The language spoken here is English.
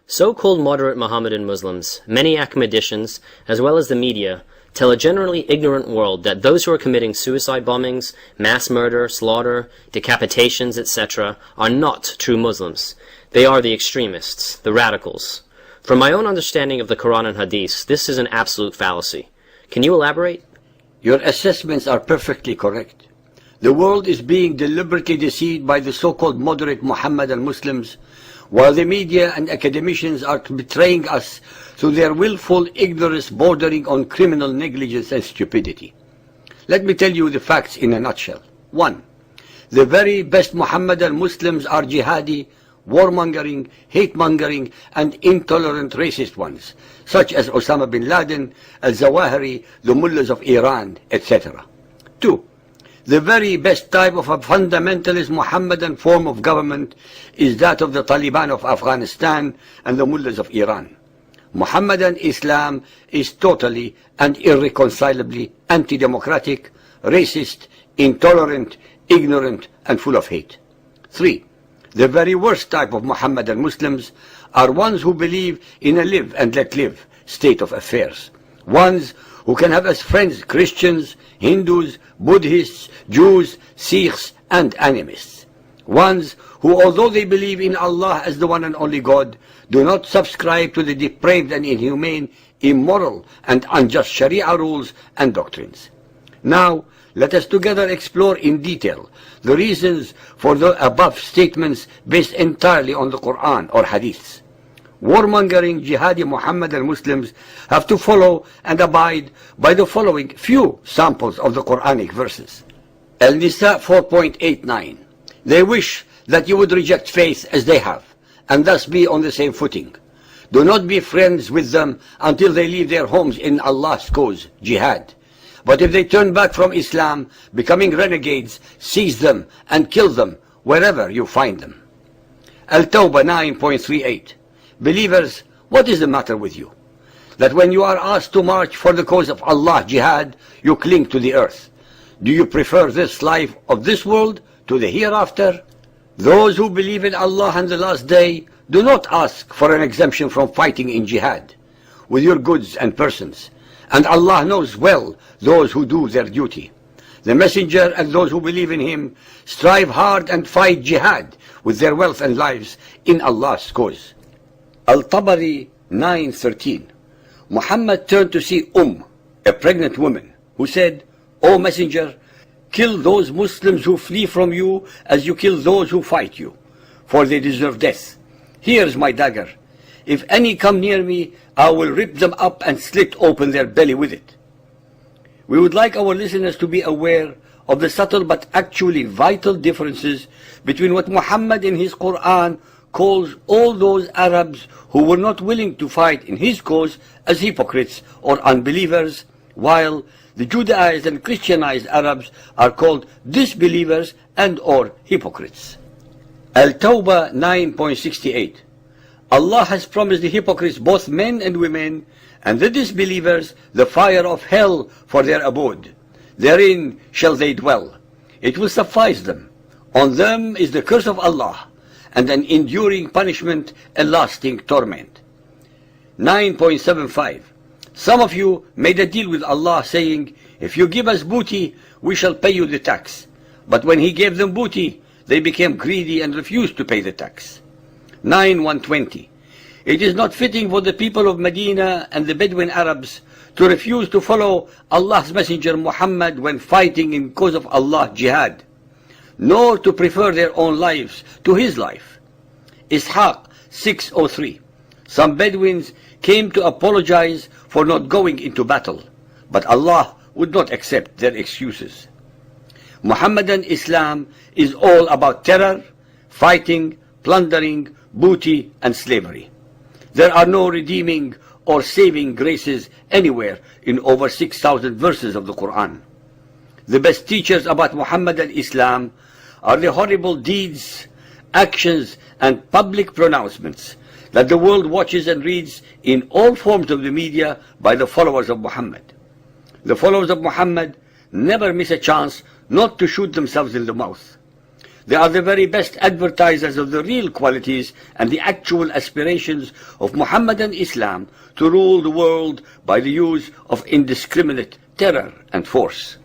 So-called moderate Mohammedan Muslims, many academicians, as well as the media, tell a generally ignorant world that those who are committing suicide bombings, mass murder, slaughter, decapitations, etc. are not true Muslims. They are the extremists, the radicals. From my own understanding of the Quran and Hadith, this is an absolute fallacy. Can you elaborate? Your assessments are perfectly correct. The world is being deliberately deceived by the so-called moderate Mohammedan Muslims, while the media and academicians are betraying us through their willful ignorance bordering on criminal negligence and stupidity. Let me tell you the facts in a nutshell. 1. The very best Mohammedan Muslims are jihadi, warmongering, hate-mongering, and intolerant racist ones, such as Osama bin Laden, al-Zawahiri, the mullahs of Iran, etc. 2. The very best type of a fundamentalist Mohammedan form of government is that of the Taliban of Afghanistan and the mullahs of Iran. Mohammedan Islam is totally and irreconcilably anti-democratic, racist, intolerant, ignorant, and full of hate. 3. The very worst type of Mohammedan Muslims are ones who believe in a live and let live state of affairs. Ones who can have as friends Christians, Hindus, Buddhists, Jews, Sikhs, and animists. Ones who, although they believe in Allah as the one and only God, do not subscribe to the depraved and inhumane, immoral, and unjust Sharia rules and doctrines. Now, let us together explore in detail the reasons for the above statements based entirely on the Quran or Hadiths. Warmongering jihadi Mohammedan Muslims have to follow and abide by the following few samples of the Quranic verses. Al-Nisa 4.89. They wish that you would reject faith as they have, and thus be on the same footing. Do not be friends with them until they leave their homes in Allah's cause, jihad. But if they turn back from Islam, becoming renegades, seize them and kill them wherever you find them. Al-Tawbah 9.38. Believers, what is the matter with you? That when you are asked to march for the cause of Allah, jihad, you cling to the earth. Do you prefer this life of this world to the hereafter? Those who believe in Allah and the last day do not ask for an exemption from fighting in jihad with your goods and persons. And Allah knows well those who do their duty. The Messenger and those who believe in him strive hard and fight jihad with their wealth and lives in Allah's cause. Al-Tabari 9.13. Muhammad turned to see a pregnant woman, who said, O Messenger, kill those Muslims who flee from you as you kill those who fight you, for they deserve death. Here's my dagger. If any come near me, I will rip them up and slit open their belly with it. We would like our listeners to be aware of the subtle but actually vital differences between what Muhammad in his Quran calls all those Arabs who were not willing to fight in his cause as hypocrites or unbelievers, while the Judaized and Christianized Arabs are called disbelievers and or hypocrites. Al-Tawbah 9.68. Allah has promised the hypocrites, both men and women, and the disbelievers, the fire of hell for their abode. Therein shall they dwell. It will suffice them. On them is the curse of Allah, and an enduring punishment, a lasting torment. 9.75. Some of you made a deal with Allah, saying, if you give us booty, we shall pay you the tax. But when he gave them booty, they became greedy and refused to pay the tax. 9.120. It is not fitting for the people of Medina and the Bedouin Arabs to refuse to follow Allah's Messenger Muhammad when fighting in cause of Allah, jihad, nor to prefer their own lives to his life. Ishaq 6.03. Some Bedouins came to apologize for not going into battle, but Allah would not accept their excuses. Muhammadan Islam is all about terror, fighting, plundering, booty, and slavery. There are no redeeming or saving graces anywhere in over 6,000 verses of the Quran. The best teachers about Muhammadan Islam are the horrible deeds, actions, and public pronouncements that the world watches and reads in all forms of the media by the followers of Muhammad. The followers of Muhammad never miss a chance not to shoot themselves in the mouth. They are the very best advertisers of the real qualities and the actual aspirations of Muhammadan Islam to rule the world by the use of indiscriminate terror and force.